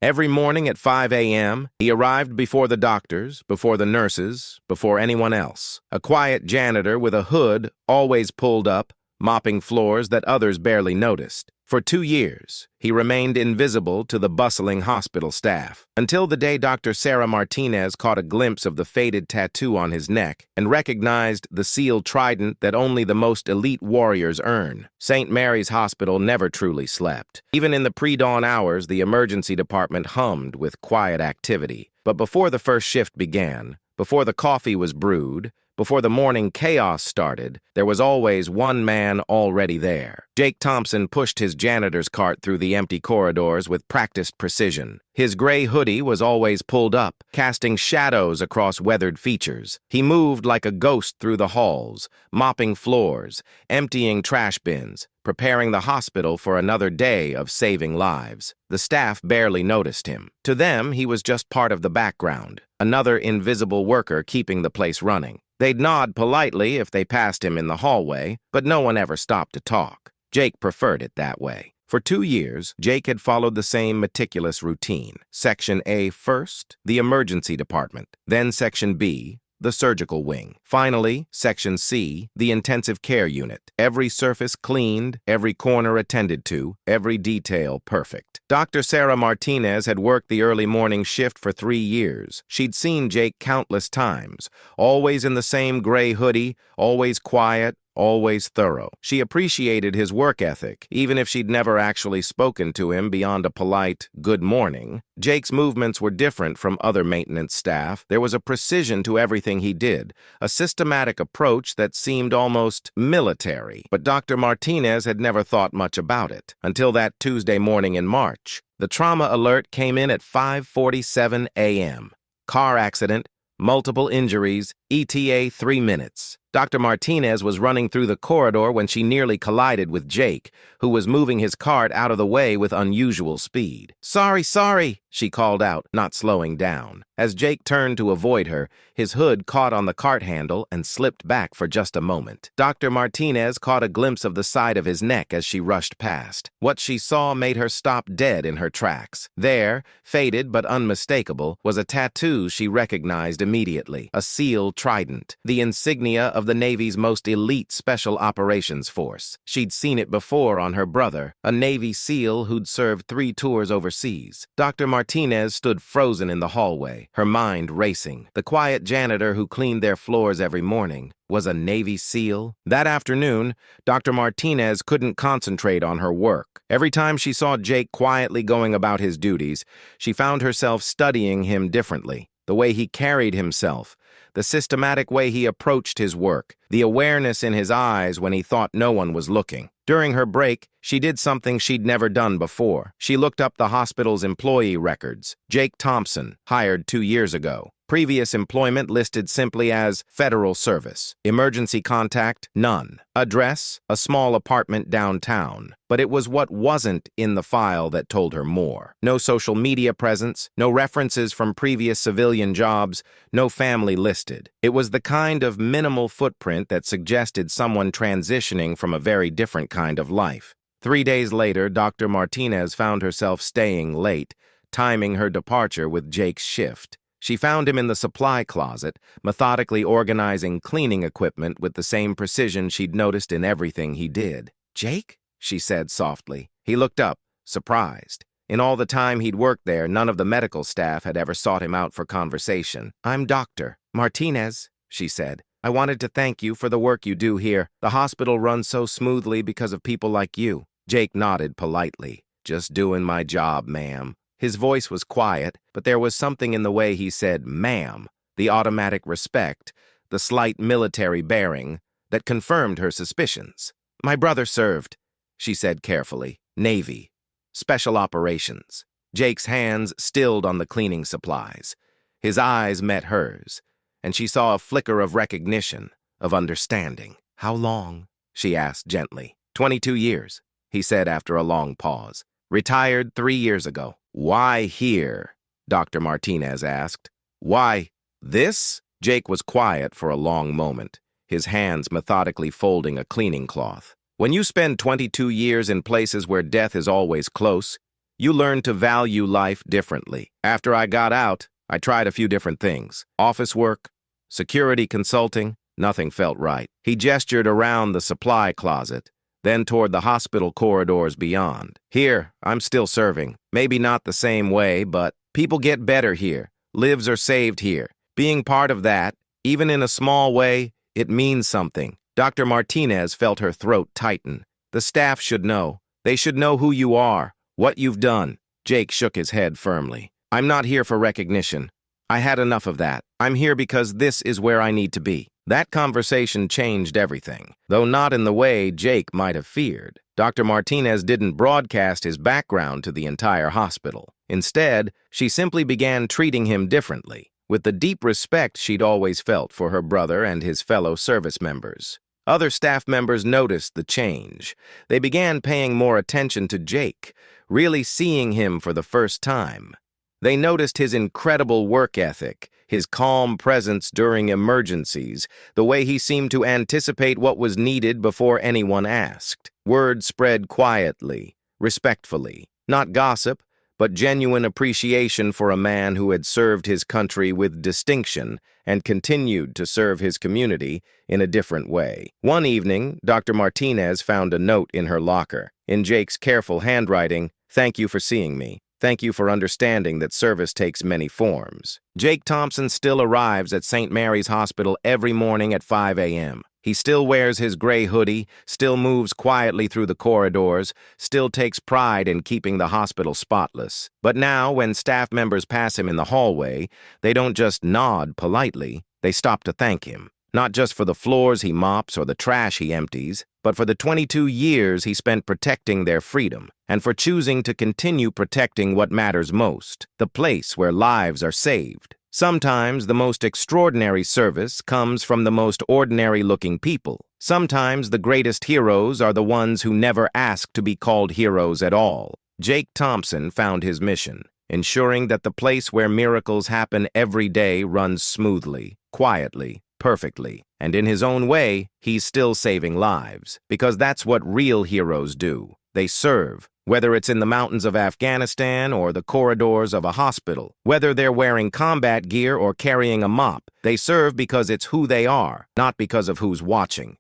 Every morning at 5 a.m., he arrived before the doctors, before the nurses, before anyone else. A quiet janitor with a hood always pulled up, mopping floors that others barely noticed. For 2 years, he remained invisible to the bustling hospital staff, until the day Dr. Sarah Martinez caught a glimpse of the faded tattoo on his neck and recognized the SEAL Trident that only the most elite warriors earn. St. Mary's Hospital never truly slept. Even in the pre-dawn hours, the emergency department hummed with quiet activity. But before the first shift began, before the coffee was brewed, before the morning chaos started, there was always one man already there. Jake Thompson pushed his janitor's cart through the empty corridors with practiced precision. His gray hoodie was always pulled up, casting shadows across weathered features. He moved like a ghost through the halls, mopping floors, emptying trash bins, preparing the hospital for another day of saving lives. The staff barely noticed him. To them, he was just part of the background, another invisible worker keeping the place running. They'd nod politely if they passed him in the hallway, but no one ever stopped to talk. Jake preferred it that way. For 2 years, Jake had followed the same meticulous routine. Section A first, the emergency department, then Section B, the surgical wing. Finally, Section C, the intensive care unit. Every surface cleaned, every corner attended to, every detail perfect. Dr. Sarah Martinez had worked the early morning shift for 3 years. She'd seen Jake countless times, always in the same gray hoodie, always quiet, always thorough. She appreciated his work ethic, even if she'd never actually spoken to him beyond a polite good morning. Jake's movements were different from other maintenance staff. There was a precision to everything he did, a systematic approach that seemed almost military. But Dr. Martinez had never thought much about it, until that Tuesday morning in March. The trauma alert came in at 5:47 a.m. Car accident, multiple injuries, ETA 3 minutes. Dr. Martinez was running through the corridor when she nearly collided with Jake, who was moving his cart out of the way with unusual speed. Sorry, she called out, not slowing down. As Jake turned to avoid her, his hood caught on the cart handle and slipped back for just a moment. Dr. Martinez caught a glimpse of the side of his neck as she rushed past. What she saw made her stop dead in her tracks. There, faded but unmistakable, was a tattoo she recognized immediately, a SEAL Trident, the insignia of the Navy's most elite Special Operations Force. She'd seen it before on her brother, a Navy SEAL who'd served 3 tours overseas. Dr. Martinez stood frozen in the hallway, her mind racing. The quiet janitor who cleaned their floors every morning was a Navy SEAL. That afternoon, Dr. Martinez couldn't concentrate on her work. Every time she saw Jake quietly going about his duties, she found herself studying him differently. The way he carried himself, the systematic way he approached his work, the awareness in his eyes when he thought no one was looking. During her break, she did something she'd never done before. She looked up the hospital's employee records. Jake Thompson, hired 2 years ago. Previous employment listed simply as federal service. Emergency contact, none. Address, a small apartment downtown. But it was what wasn't in the file that told her more. No social media presence, no references from previous civilian jobs, no family listed. It was the kind of minimal footprint that suggested someone transitioning from a very different kind of life. 3 days later, Dr. Martinez found herself staying late, timing her departure with Jake's shift. She found him in the supply closet, methodically organizing cleaning equipment with the same precision she'd noticed in everything he did. "Jake?" she said softly. He looked up, surprised. In all the time he'd worked there, none of the medical staff had ever sought him out for conversation. "I'm Dr. Martinez," she said. "I wanted to thank you for the work you do here. The hospital runs so smoothly because of people like you." Jake nodded politely. "Just doing my job, ma'am." His voice was quiet, but there was something in the way he said ma'am, the automatic respect, the slight military bearing, that confirmed her suspicions. "My brother served," she said carefully. "Navy. Special Operations." Jake's hands stilled on the cleaning supplies. His eyes met hers, and she saw a flicker of recognition, of understanding. "How long?" she asked gently. 22 years, he said after a long pause. "Retired 3 years ago." "Why here?" Dr. Martinez asked. "Why this?" Jake was quiet for a long moment, his hands methodically folding a cleaning cloth. "When you spend 22 years in places where death is always close, You learn to value life differently. After I got out, I tried a few different things. Office work, security consulting, nothing felt right. He gestured around the supply closet, then toward the hospital corridors beyond. Here, I'm still serving. Maybe not the same way, but people get better here. Lives are saved here. Being part of that, even in a small way, it means something. Dr. Martinez felt her throat tighten. The staff should know. They should know who you are, what you've done. Jake shook his head firmly. I'm not here for recognition. I had enough of that. I'm here because this is where I need to be. That conversation changed everything, though not in the way Jake might have feared. Dr. Martinez didn't broadcast his background to the entire hospital. Instead, she simply began treating him differently, with the deep respect she'd always felt for her brother and his fellow service members. Other staff members noticed the change. They began paying more attention to Jake, really seeing him for the first time. They noticed his incredible work ethic, his calm presence during emergencies, the way he seemed to anticipate what was needed before anyone asked. Word spread quietly, respectfully, not gossip, but genuine appreciation for a man who had served his country with distinction and continued to serve his community in a different way. One evening, Dr. Martinez found a note in her locker. In Jake's careful handwriting, "Thank you for seeing me. Thank you for understanding that service takes many forms." Jake Thompson still arrives at St. Mary's Hospital every morning at 5 a.m. He still wears his gray hoodie, still moves quietly through the corridors, still takes pride in keeping the hospital spotless. But now, when staff members pass him in the hallway, they don't just nod politely, they stop to thank him. Not just for the floors he mops or the trash he empties, but for the 22 years he spent protecting their freedom, and for choosing to continue protecting what matters most, the place where lives are saved. Sometimes the most extraordinary service comes from the most ordinary-looking people. Sometimes the greatest heroes are the ones who never ask to be called heroes at all. Jake Thompson found his mission, ensuring that the place where miracles happen every day runs smoothly, quietly, perfectly. And in his own way, he's still saving lives, because that's what real heroes do. They serve, whether it's in the mountains of Afghanistan or the corridors of a hospital. Whether they're wearing combat gear or carrying a mop, they serve because it's who they are, not because of who's watching.